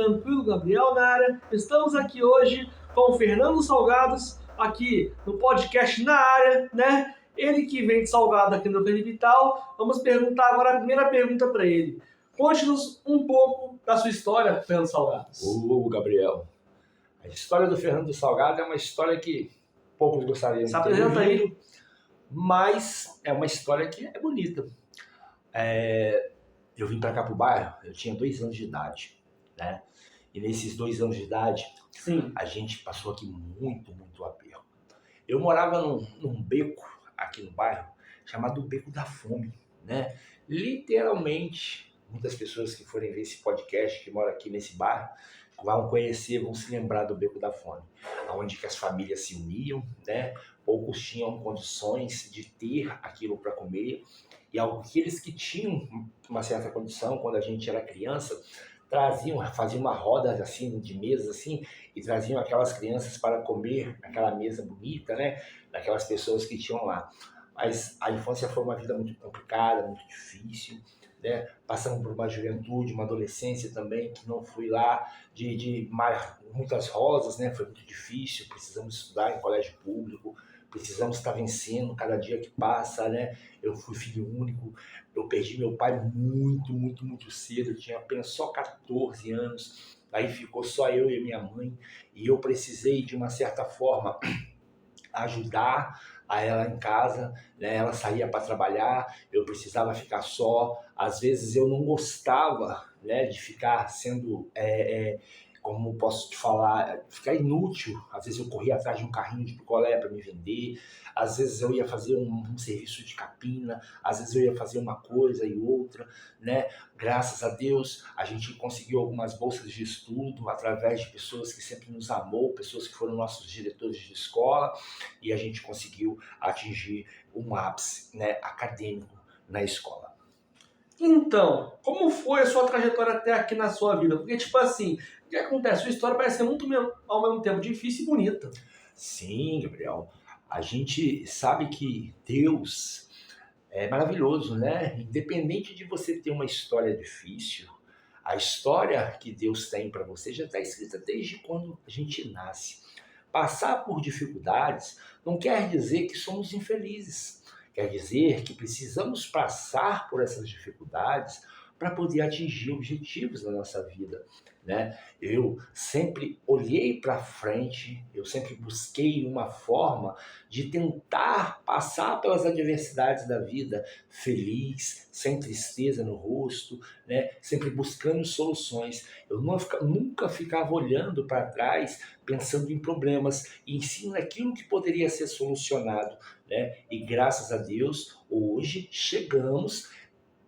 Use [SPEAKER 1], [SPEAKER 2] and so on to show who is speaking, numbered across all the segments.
[SPEAKER 1] tranquilo, Gabriel na área. Estamos aqui hoje com o Fernando Salgados, aqui no podcast Na Área, né? Ele que vende salgado aqui no Canto Vital. Vamos perguntar agora a primeira pergunta para ele. Conte-nos um pouco da sua história, Fernando Salgados.
[SPEAKER 2] Gabriel, a história do Fernando Salgado é uma história que poucos gostariam de ter
[SPEAKER 1] apresenta
[SPEAKER 2] ouvido, mas é uma história que é bonita. Eu vim para cá pro bairro, eu tinha 2 anos de idade, né? E nesses 2 anos de idade,
[SPEAKER 1] Sim.
[SPEAKER 2] a gente passou aqui muito aperto. Eu morava num beco aqui no bairro, chamado Beco da Fome, né? Literalmente, muitas pessoas que forem ver esse podcast, que moram aqui nesse bairro, vão conhecer, vão se lembrar do Beco da Fome, onde que as famílias se uniam, né? Poucos tinham condições de ter aquilo para comer, e aqueles que tinham uma certa condição, quando a gente era criança, faziam uma roda assim, de mesa assim, e traziam aquelas crianças para comer naquela mesa bonita, né? Daquelas pessoas que tinham lá. Mas a infância foi uma vida muito complicada, muito difícil, né? Passamos por uma juventude, uma adolescência também, que não fui lá de muitas rosas, né? Foi muito difícil, precisamos estudar em colégio público, precisamos estar vencendo cada dia que passa, né? Eu fui filho único, eu perdi meu pai muito cedo, eu tinha apenas só 14 anos, aí ficou só eu e minha mãe, e eu precisei, de uma certa forma, ajudar a ela em casa, né? Ela saía para trabalhar, eu precisava ficar só, às vezes eu não gostava, né, de ficar sendo, como posso te falar, ficar inútil. Às vezes eu corria atrás de um carrinho de picolé para me vender, às vezes eu ia fazer um serviço de capina, às vezes eu ia fazer uma coisa e outra, né? Graças a Deus, a gente conseguiu algumas bolsas de estudo através de pessoas que sempre nos amou, pessoas que foram nossos diretores de escola, e a gente conseguiu atingir um ápice, né, acadêmico na escola.
[SPEAKER 1] Então, como foi a sua trajetória até aqui na sua vida? Porque, tipo assim, o que acontece? Sua história parece ser muito, ao mesmo tempo, difícil e bonita.
[SPEAKER 2] Sim, Gabriel. A gente sabe que Deus é maravilhoso, né? Independente de você ter uma história difícil, a história que Deus tem para você já está escrita desde quando a gente nasce. Passar por dificuldades não quer dizer que somos infelizes. Quer dizer que precisamos passar por essas dificuldades para poder atingir objetivos na nossa vida, né? Eu sempre olhei para frente, eu sempre busquei uma forma de tentar passar pelas adversidades da vida feliz, sem tristeza no rosto, né? Sempre buscando soluções. Eu nunca ficava olhando para trás, pensando em problemas, e sim naquilo que poderia ser solucionado, né? E graças a Deus, hoje chegamos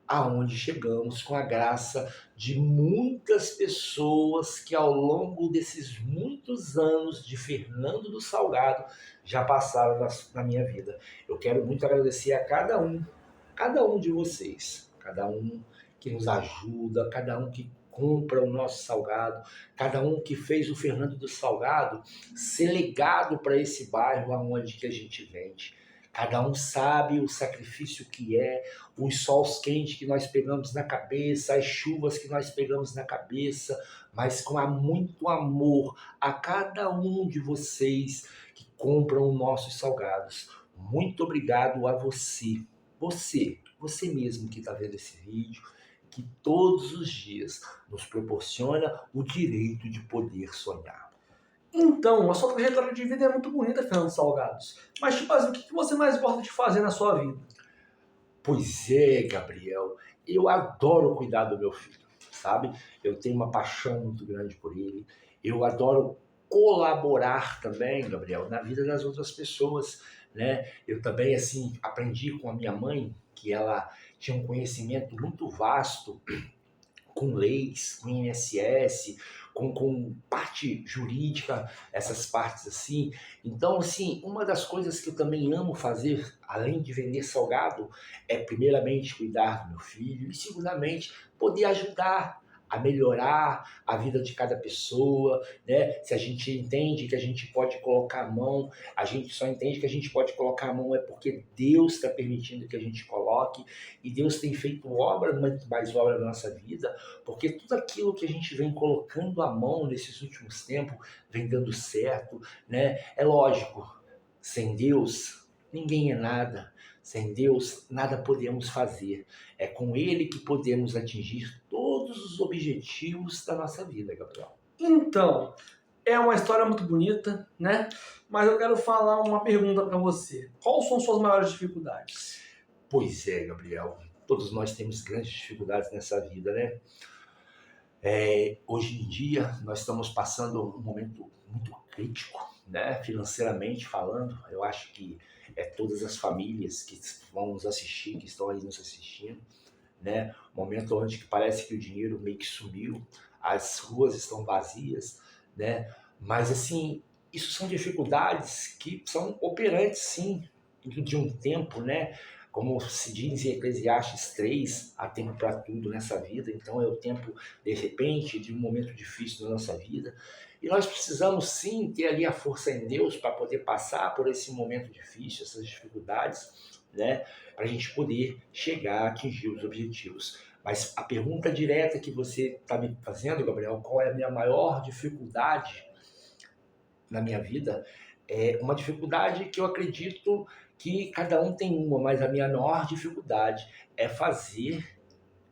[SPEAKER 2] aonde chegamos com a graça de muitas pessoas que ao longo desses muitos anos de Fernando do Salgado já passaram na minha vida. Eu quero muito agradecer a cada um de vocês, cada um que nos ajuda, cada um que compra o nosso salgado, cada um que fez o Fernando do Salgado ser legado para esse bairro aonde que a gente vende. Cada um sabe o sacrifício que é, os sols quentes que nós pegamos na cabeça, as chuvas que nós pegamos na cabeça, mas com muito amor a cada um de vocês que compram nossos salgados. Muito obrigado a você mesmo que está vendo esse vídeo, que todos os dias nos proporciona o direito de poder sonhar.
[SPEAKER 1] Então, a sua trajetória de vida é muito bonita, Fernando Salgados. Mas, tipo assim, o que você mais gosta de fazer na sua vida?
[SPEAKER 2] Pois é, Gabriel, eu adoro cuidar do meu filho, sabe? Eu tenho uma paixão muito grande por ele. Eu adoro colaborar também, Gabriel, na vida das outras pessoas, né? Eu também, assim, aprendi com a minha mãe, que ela tinha um conhecimento muito vasto com leis, com INSS, com parte jurídica, essas partes assim. Então, assim, uma das coisas que eu também amo fazer, além de vender salgado, é primeiramente cuidar do meu filho e segundamente poder ajudar a melhorar a vida de cada pessoa, né? Se a gente entende que a gente pode colocar a mão, a gente só entende que a gente pode colocar a mão é porque Deus está permitindo que a gente coloque, e Deus tem feito obra, muito mais obra na nossa vida, porque tudo aquilo que a gente vem colocando a mão nesses últimos tempos vem dando certo, né? É lógico, sem Deus ninguém é nada. Sem Deus, nada podemos fazer. É com Ele que podemos atingir todos os objetivos da nossa vida, Gabriel.
[SPEAKER 1] Então, é uma história muito bonita, né? Mas eu quero falar uma pergunta para você. Quais são suas maiores dificuldades?
[SPEAKER 2] Pois é, Gabriel. Todos nós temos grandes dificuldades nessa vida, né? Hoje em dia, nós estamos passando um momento muito crítico, né? Financeiramente falando. Eu acho que todas as famílias que vão nos assistir, que estão aí nos assistindo, né? Momento onde que parece que o dinheiro meio que sumiu, as ruas estão vazias, né? Mas assim, isso são dificuldades que são operantes, sim, de um tempo, né? Como se diz em Eclesiastes 3, há tempo para tudo nessa vida. Então é o tempo, de repente, de um momento difícil na nossa vida. E nós precisamos, sim, ter ali a força em Deus para poder passar por esse momento difícil, essas dificuldades, né? Para a gente poder chegar a atingir os objetivos. Mas a pergunta direta que você está me fazendo, Gabriel, qual é a minha maior dificuldade na minha vida? É uma dificuldade que eu acredito que cada um tem uma, mas a minha maior dificuldade é fazer,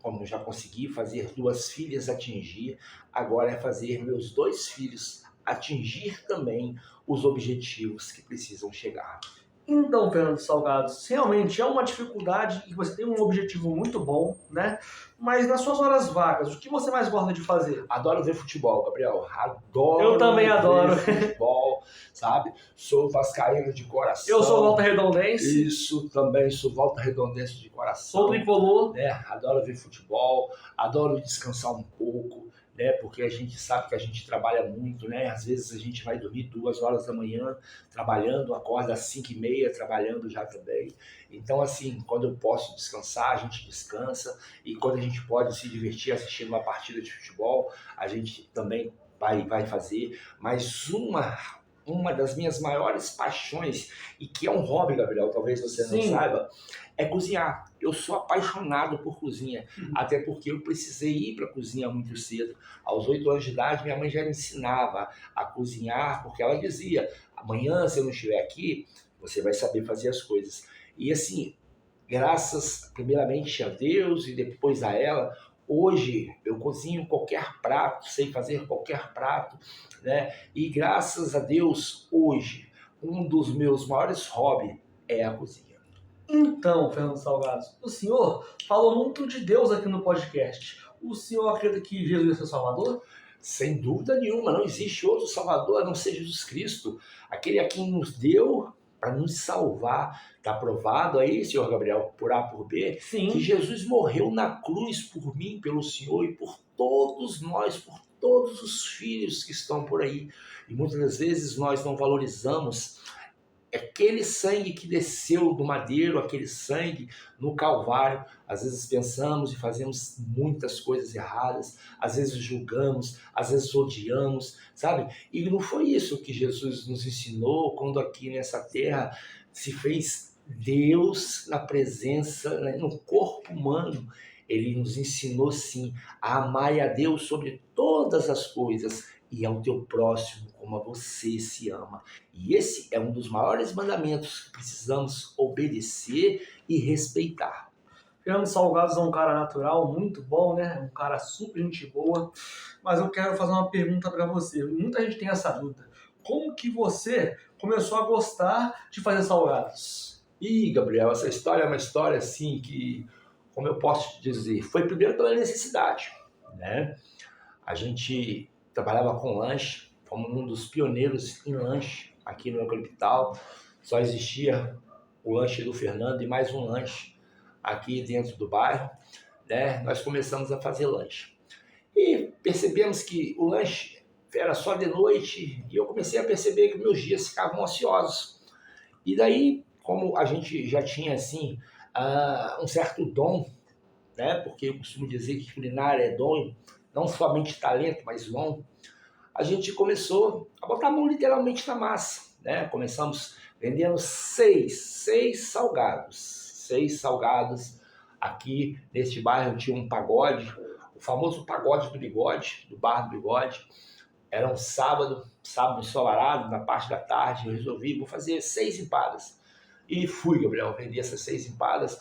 [SPEAKER 2] como já consegui fazer 2 filhas atingir, agora é fazer meus 2 filhos atingir também os objetivos que precisam chegar.
[SPEAKER 1] Então, Fernando Salgados, realmente é uma dificuldade e você tem um objetivo muito bom, né? Mas nas suas horas vagas, o que você mais gosta de fazer?
[SPEAKER 2] Adoro ver futebol, Gabriel. Adoro.
[SPEAKER 1] Eu também adoro.
[SPEAKER 2] Ver futebol, sabe? Sou vascaíno de coração.
[SPEAKER 1] Eu sou Volta Redondense.
[SPEAKER 2] Isso, também sou Volta Redondense de coração.
[SPEAKER 1] Sou tricolor.
[SPEAKER 2] Né? Adoro ver futebol, adoro descansar um pouco, né? Porque a gente sabe que a gente trabalha muito, né? Às vezes a gente vai dormir 2 horas da manhã trabalhando, acorda às 5h30 trabalhando já também. Então, assim, quando eu posso descansar, a gente descansa, e quando a gente pode se divertir assistindo uma partida de futebol, a gente também vai fazer. Mas uma das minhas maiores paixões, e que é um hobby, Gabriel, talvez você não saiba, é cozinhar. Eu sou apaixonado por cozinha, até porque eu precisei ir para a cozinha muito cedo. Aos 8 anos de idade, minha mãe já me ensinava a cozinhar, porque ela dizia, amanhã, se eu não estiver aqui, você vai saber fazer as coisas. E assim, graças primeiramente a Deus e depois a ela, hoje eu cozinho qualquer prato, sei fazer qualquer prato, né? E graças a Deus, hoje, um dos meus maiores hobbies é a cozinha.
[SPEAKER 1] Então, Fernando Salgados, o senhor falou muito de Deus aqui no podcast. O senhor acredita que Jesus é seu Salvador?
[SPEAKER 2] Sem dúvida nenhuma, não existe outro Salvador a não ser Jesus Cristo, aquele a quem nos deu para nos salvar. Está provado aí, senhor Gabriel, por A por B,
[SPEAKER 1] Sim,
[SPEAKER 2] que Jesus morreu na cruz por mim, pelo Senhor e por todos nós, por todos os filhos que estão por aí. E muitas das vezes nós não valorizamos aquele sangue que desceu do madeiro, aquele sangue no Calvário. Às vezes pensamos e fazemos muitas coisas erradas, às vezes julgamos, às vezes odiamos, sabe? E não foi isso que Jesus nos ensinou quando aqui nessa terra se fez Deus na presença, no corpo humano. Ele nos ensinou sim a amar a Deus sobre todas as coisas e ao teu próximo como a você se ama. E esse é um dos maiores mandamentos que precisamos obedecer e respeitar.
[SPEAKER 1] Fernando Salgados é um cara natural, muito bom, né? Um cara super gente boa. Mas eu quero fazer uma pergunta para você. Muita gente tem essa dúvida. Como que você começou a gostar de fazer salgados?
[SPEAKER 2] Gabriel, essa história é uma história assim que, como eu posso te dizer, foi primeiro pela necessidade, né? A gente trabalhava com lanche, fomos um dos pioneiros em lanche aqui no Eucaliptal. Só existia o lanche do Fernando e mais um lanche aqui dentro do bairro, né? Nós começamos a fazer lanche. E percebemos que o lanche era só de noite, e eu comecei a perceber que meus dias ficavam ociosos. E daí, como a gente já tinha assim um certo dom, né? Porque eu costumo dizer que culinária é dom, não somente talento, mas dom, a gente começou a botar a mão literalmente na massa, né? Começamos vendendo seis salgados. Aqui neste bairro tinha um pagode, o famoso pagode do bigode, do bar do bigode. Era um sábado ensolarado, na parte da tarde, eu resolvi, vou fazer 6 empadas. E fui, Gabriel, vendi essas 6 empadas.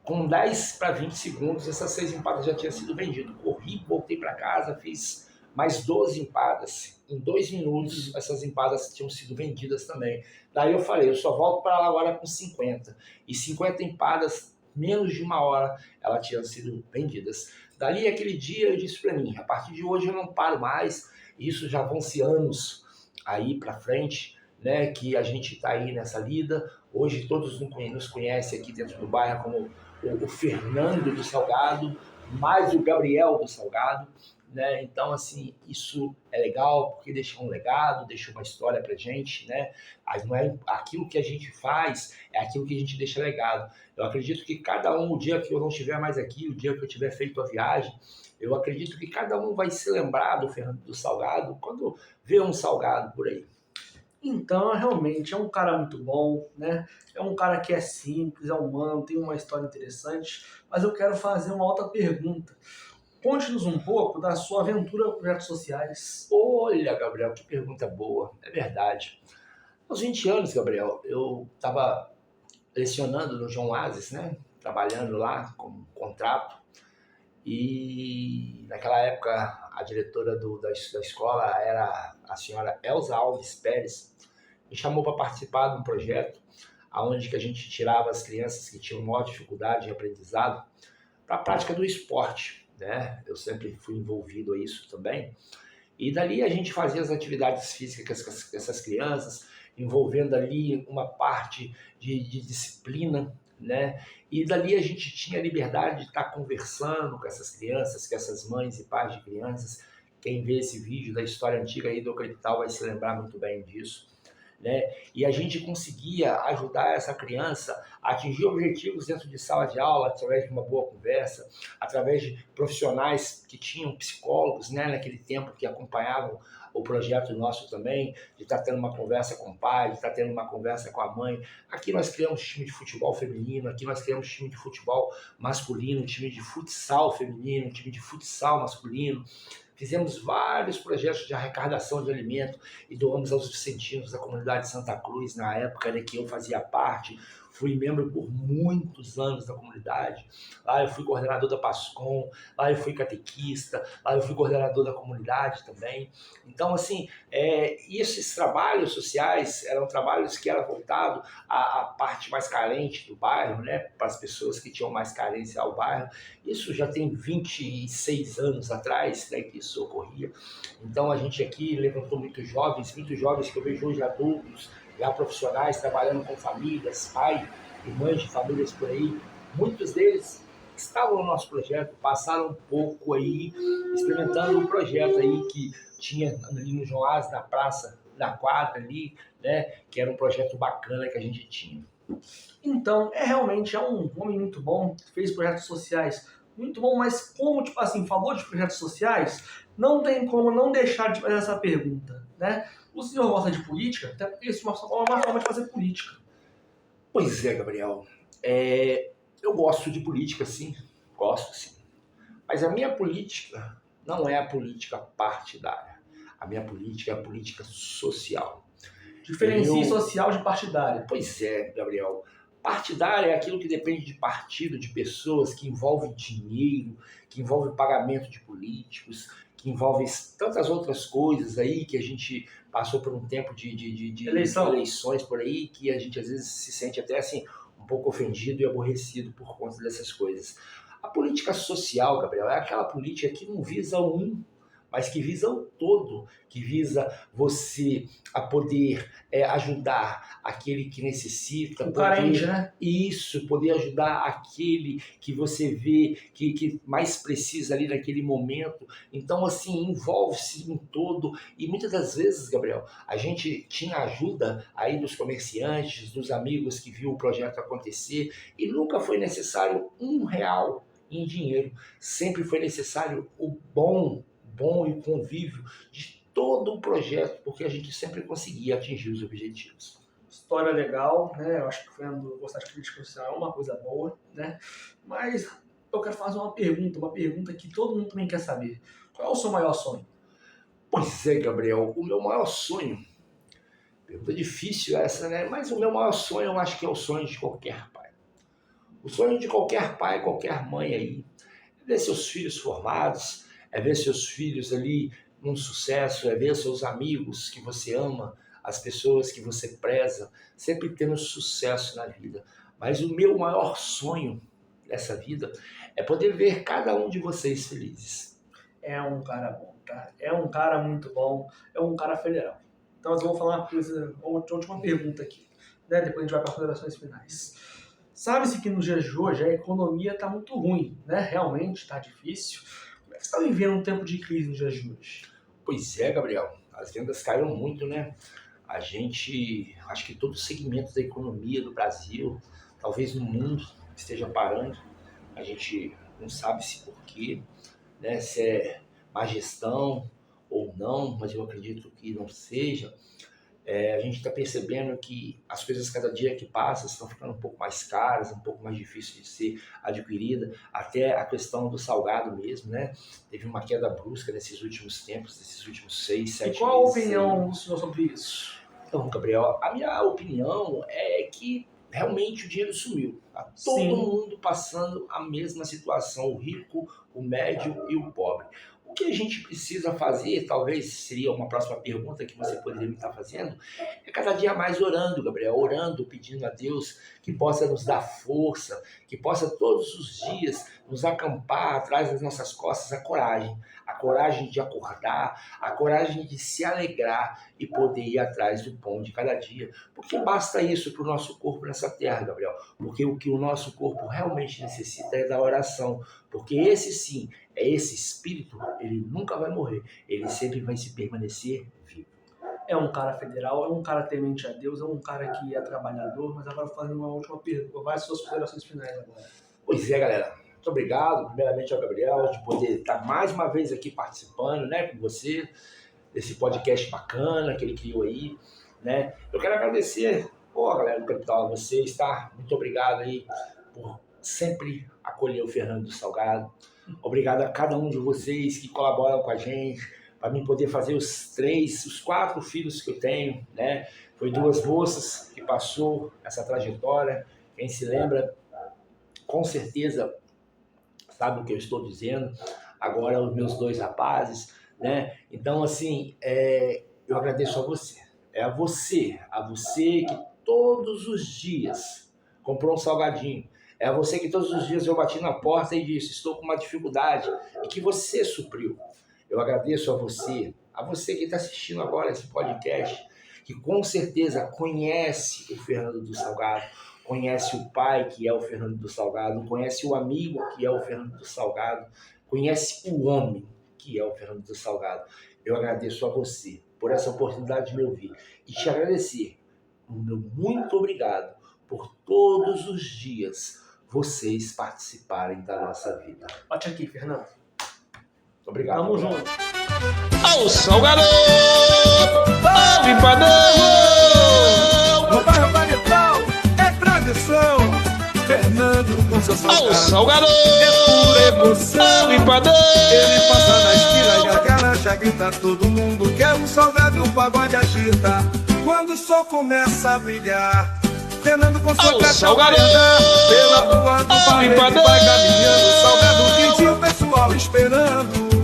[SPEAKER 2] Com 10 para 20 segundos, essas 6 empadas já tinham sido vendidas. Corri, voltei para casa, fiz mais 12 empadas. Em 2 minutos, essas empadas tinham sido vendidas também. Daí eu falei, eu só volto para lá agora com 50. E 50 empadas, menos de uma hora, elas tinham sido vendidas. Dali, aquele dia, eu disse para mim, a partir de hoje eu não paro mais. Isso já vão-se anos aí para frente, né, que a gente está aí nessa lida. Hoje todos nos conhecem aqui dentro do bairro como o Fernando do Salgado, mais o Gabriel do Salgado, né? Então, assim, isso é legal porque deixa um legado, deixa uma história pra gente, né? Mas não é aquilo que a gente faz, é aquilo que a gente deixa legado. Eu acredito que cada um, o dia que eu não estiver mais aqui, o dia que eu tiver feito a viagem, eu acredito que cada um vai se lembrar do Fernando do Salgado quando vê um salgado por aí.
[SPEAKER 1] Então, realmente, é um cara muito bom, né? É um cara que é simples, é humano, tem uma história interessante. Mas eu quero fazer uma outra pergunta. Conte-nos um pouco da sua aventura com projetos sociais.
[SPEAKER 2] Olha, Gabriel, que pergunta boa. É verdade. Aos 20 anos, Gabriel, eu estava lecionando no João Ases, né? Trabalhando lá com contrato. E naquela época a diretora da escola era a senhora Elza Alves Pérez. Me chamou para participar de um projeto onde que a gente tirava as crianças que tinham maior dificuldade de aprendizado para a prática do esporte, né? Eu sempre fui envolvido a isso também. E dali a gente fazia as atividades físicas com essas crianças, envolvendo ali uma parte de disciplina, né? E dali a gente tinha a liberdade de estar conversando com essas crianças, com essas mães e pais de crianças. Quem vê esse vídeo da história antiga aí do Eucaliptal vai se lembrar muito bem disso, né? E a gente conseguia ajudar essa criança a atingir objetivos dentro de sala de aula através de uma boa conversa, através de profissionais que tinham psicólogos, né, naquele tempo que acompanhavam o projeto nosso também, de estar tendo uma conversa com o pai, de estar tendo uma conversa com a mãe. Aqui nós criamos time de futebol feminino, aqui nós criamos time de futebol masculino, time de futsal feminino, time de futsal masculino. Fizemos vários projetos de arrecadação de alimento e doamos aos vicentinos da comunidade de Santa Cruz, na época, né, que eu fazia parte. Fui membro por muitos anos da comunidade. Lá eu fui coordenador da PASCOM, lá eu fui catequista, lá eu fui coordenador da comunidade também. Então, assim, esses trabalhos sociais eram trabalhos que eram voltados à parte mais carente do bairro, né, para as pessoas que tinham mais carência ao bairro. Isso já tem 26 anos atrás, né, que isso ocorria. Então, a gente aqui levantou muitos jovens que eu vejo hoje adultos, já profissionais, trabalhando com famílias, pais e mães de famílias por aí. Muitos deles estavam no nosso projeto, passaram um pouco aí, experimentando um projeto aí que tinha ali no João Ases, na praça, na quadra ali, né, que era um projeto bacana que a gente tinha.
[SPEAKER 1] Então, realmente um homem muito bom, fez projetos sociais muito bom, mas como, tipo assim, falou de projetos sociais, não tem como não deixar de fazer essa pergunta, né? O senhor gosta de política? Até porque isso é uma forma de fazer política.
[SPEAKER 2] Pois é, Gabriel. Eu gosto de política, sim. Gosto, sim. Mas a minha política não é a política partidária. A minha política é a política social.
[SPEAKER 1] Diferencie social de partidária.
[SPEAKER 2] Pois é, Gabriel. Partidária é aquilo que depende de partido, de pessoas, que envolve dinheiro, que envolve pagamento de políticos, que envolve tantas outras coisas aí que a gente passou por um tempo de eleições por aí, que a gente às vezes se sente até assim um pouco ofendido e aborrecido por conta dessas coisas. A política social, Gabriel, é aquela política que não visa mas que visa o todo, que visa você a poder ajudar aquele que necessita.
[SPEAKER 1] O carente, né?
[SPEAKER 2] Isso, poder ajudar aquele que você vê que mais precisa ali naquele momento. Então, assim, envolve-se em todo. E muitas das vezes, Gabriel, a gente tinha ajuda aí dos comerciantes, dos amigos que viu o projeto acontecer, e nunca foi necessário R$1 em dinheiro. Sempre foi necessário o bom e o convívio de todo o projeto, porque a gente sempre conseguia atingir os objetivos.
[SPEAKER 1] História legal, né? Eu acho que o Fernando gostar de crítica social é uma coisa boa, né? Mas eu quero fazer uma pergunta que todo mundo também quer saber. Qual é o seu maior sonho?
[SPEAKER 2] Pois é, Gabriel, o meu maior sonho, pergunta difícil essa, né? Mas o meu maior sonho, eu acho que é o sonho de qualquer pai. O sonho de qualquer pai, qualquer mãe aí, é ver seus filhos formados, é ver seus filhos ali num sucesso, é ver seus amigos que você ama, as pessoas que você preza, sempre tendo sucesso na vida. Mas o meu maior sonho nessa vida é poder ver cada um de vocês felizes.
[SPEAKER 1] É um cara bom, tá? É um cara muito bom, é um cara federal. Então, eu vou falar uma coisa, uma última pergunta aqui, né? Depois a gente vai para as considerações finais. Sabe-se que nos dias de hoje a economia está muito ruim, né? Realmente está difícil. Como é que você está vivendo um tempo de crise nos dias de hoje?
[SPEAKER 2] Pois é, Gabriel, as vendas caíram muito, né? Acho que todo o segmento da economia do Brasil, talvez no mundo, esteja parando. A gente não sabe se por quê, né? Se é má gestão ou não, mas eu acredito que não seja. A gente está percebendo que as coisas cada dia que passa estão ficando um pouco mais caras, um pouco mais difícil de ser adquirida, até a questão do salgado mesmo, né? Teve uma queda brusca nesses últimos tempos, nesses últimos 6, 7 meses.
[SPEAKER 1] E qual a opinião do senhor sobre isso?
[SPEAKER 2] Então, Gabriel, a minha opinião é que realmente o dinheiro sumiu. Tá todo
[SPEAKER 1] Sim.
[SPEAKER 2] mundo passando a mesma situação, o rico, o médio e o pobre. O que a gente precisa fazer, talvez seria uma próxima pergunta que você poderia me estar fazendo, é cada dia mais orando, Gabriel, orando, pedindo a Deus que possa nos dar força, que possa todos os dias nos acampar atrás das nossas costas a coragem de acordar, a coragem de se alegrar e poder ir atrás do pão de cada dia. Porque basta isso para o nosso corpo nessa terra, Gabriel, porque o que o nosso corpo realmente necessita é da oração, porque esse sim, esse espírito, ele nunca vai morrer, ele sempre vai se permanecer vivo.
[SPEAKER 1] É um cara federal, é um cara temente a Deus, é um cara que é trabalhador, mas agora fazendo uma última pergunta, vai às suas considerações finais agora.
[SPEAKER 2] Pois é, galera, muito obrigado, primeiramente ao Gabriel, de poder estar mais uma vez aqui participando, né, com você, desse podcast bacana que ele criou aí, né. Eu quero agradecer, galera do Capital, a vocês, tá? Muito obrigado aí por sempre acolher o Fernando do Salgado. Obrigado a cada um de vocês que colaboram com a gente, para mim poder fazer os 4 filhos que eu tenho, né? Foi 2 moças que passou essa trajetória. Quem se lembra, com certeza, sabe o que eu estou dizendo. Agora, os meus 2 rapazes, né? Então, assim, eu agradeço a você. É a você que todos os dias comprou um salgadinho. É a você que todos os dias eu bati na porta e disse, estou com uma dificuldade, e que você supriu. Eu agradeço a você que está assistindo agora esse podcast, que com certeza conhece o Fernando do Salgado, conhece o pai que é o Fernando do Salgado, conhece o amigo que é o Fernando do Salgado, conhece o homem que é o Fernando do Salgado. Eu agradeço a você por essa oportunidade de me ouvir e te agradecer. O meu muito obrigado por todos os dias vocês participarem da nossa vida.
[SPEAKER 1] Bate aqui, Fernando.
[SPEAKER 2] Obrigado.
[SPEAKER 1] Tamo junto.
[SPEAKER 3] Ao Salgado! Ao Empadão!
[SPEAKER 4] No bairro Panetal é tradição. Fernando com seu salgado.
[SPEAKER 3] Ao Salgado!
[SPEAKER 4] É pura emoção.
[SPEAKER 3] Ao Empadão!
[SPEAKER 4] Ele passa na esquina e a garracha grita. Todo mundo quer um salgado e o pagode agita. Quando o sol começa a brilhar, Fernando com sua caixa pela rua do bairro vai caminhando. Salgado quentinho, o pessoal esperando.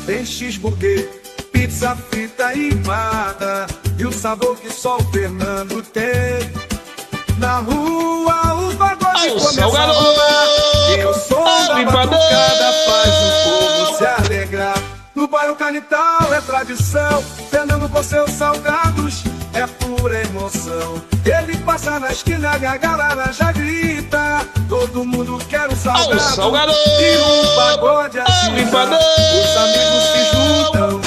[SPEAKER 4] Tem cheeseburger, pizza frita e empada, e o sabor que só o Fernando tem. Na rua o pagode começa a rolar, e o som da batucada faz o povo se alegrar. No bairro Canital é tradição, Fernando com seus salgados é pura emoção. Ele passa na esquina e a galera já grita, todo mundo quer um salgado e um pagode agita. Os amigos se juntam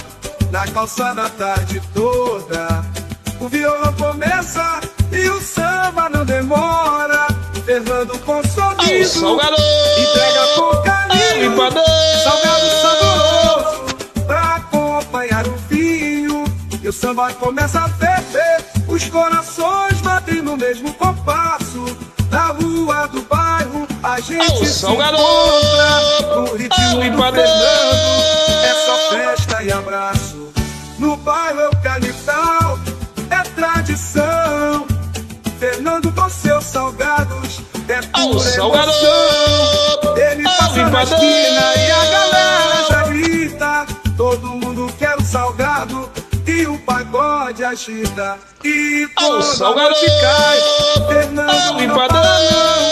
[SPEAKER 4] na calçada a tarde toda, o violão começa e o samba não demora. Fernando com sorriso entrega a boca
[SPEAKER 3] empadão.
[SPEAKER 4] Salgado saboroso pra acompanhar o vinho. E o samba começa a ferver, os corações batem no mesmo compasso. Na rua do bairro a gente se
[SPEAKER 3] Salgado,
[SPEAKER 4] encontra no ritmo do
[SPEAKER 3] empadão.
[SPEAKER 4] Fernando. É só festa e abraço. No bairro é o carnaval, é tradição. Fernando com seus salgados é pura
[SPEAKER 3] Salgado,
[SPEAKER 4] emoção. Ele passa na
[SPEAKER 3] empadão.
[SPEAKER 4] esquina e a galera já grita. Todo mundo quer o salgado e o pagode agita. E quando a
[SPEAKER 3] salgado,
[SPEAKER 4] noite cai, Fernando não
[SPEAKER 3] empadão.
[SPEAKER 4] para não.